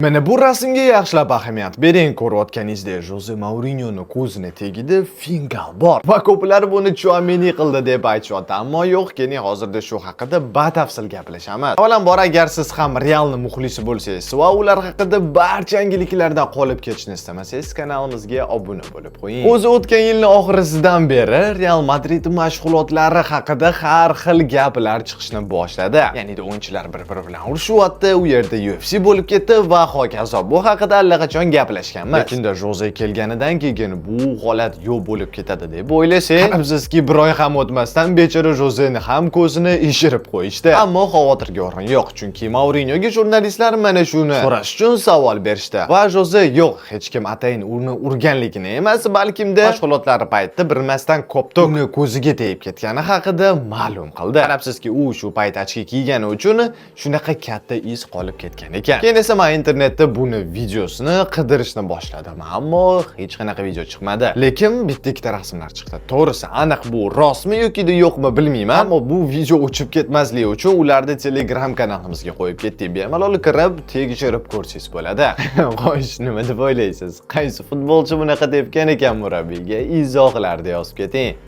Mana bu rasmga yaxshilab ahamiyat bering. Ko'rayotganingizdek, Jose Mourinyoning ko'zini tegida fingal bor va ko'plar buni Chouameni qildi deb aytishyapti. Ammo yo'q, keling hozirda shu haqida batafsil gaplashamiz. Avvalambor, agar siz ham Realning muxlisi bo'lsangiz va ular haqida barcha yangiliklardan qolib ketishni istamasangiz, kanalimizga obuna bo'lib qo'ying. O'zi o'tgan yilning oxirisidan beri Real Madrid mashg'ulotlari haqida har xil gaplar chiqishni boshladi. Ya'ni o'yinchilar bir-biri bilan urushyapti, u yerda UFC bo'lib ketdi va hokazo. Bu haqida allaqachon gaplashganmiz. Lekin Jose kelganidan keyin bu holat yo'q bo'lib ketadi deb o'ylasak, qarabsizki, bir oy ham o'tmasdan bechora Joseni ham ko'zini ishirib qo'yishdi. Ammo xavotirga o'rin yo'q, chunki Mourinyoga jurnalistlar mana shuni so'rash uchun savol berishdi. Va Jose yo'q, hech kim atayin uni urganligini emas, balkimda mashg'ulotlari paytida bilmasdan koptok uni ko'ziga tegib ketgani haqida ma'lum qildi. Qarabsizki, u shu payt ochki kiygani uchun shunaqa katta iz qolib ketgan ekan. Keyin esa men internetda buni videosini qidirishni boshladim, ammo hech qanaqa video chiqmadi. Lekin bitta-ikkita rasmlar chiqdi. To'g'risi, aniq bu rostmi yoki yo'qmi bilmayman, ammo bu video o'chib ketmasligi uchun ularni Telegram kanalimizga qo'yib ketdik. Bemalol kirib, tekshirib ko'rsangiz bo'ladi. Xo'sh, nima deb o'ylaysiz? Qaysi futbolchi bunaqa debgan ekan murabbiyga? Izohlarda yozib keting.